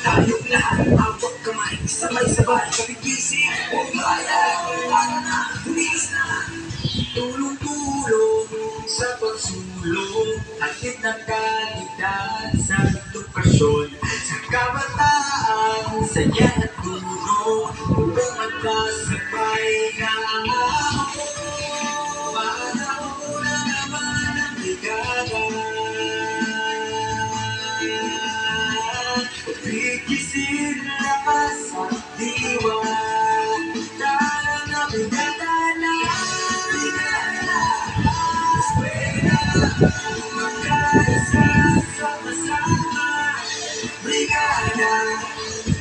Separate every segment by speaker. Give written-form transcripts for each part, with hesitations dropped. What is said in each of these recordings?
Speaker 1: Tayong lahat, hawak kamay, sabay-sabay, kapigisi, o kaya, para na, tumigas na. Tulong-tulong sa pagsulong, atid ng kalidad sa edukasyon. Sa kabataan, saya at tulong, upang magkasabay na ang ako. Panahon na naman ang ligaya. Pigisin na sa diwa, tala na bigatala, bigala, eskwela, magkaisa sama-sama, brigada,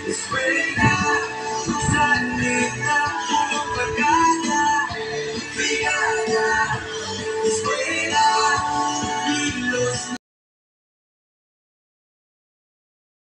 Speaker 1: eskwela, sanita.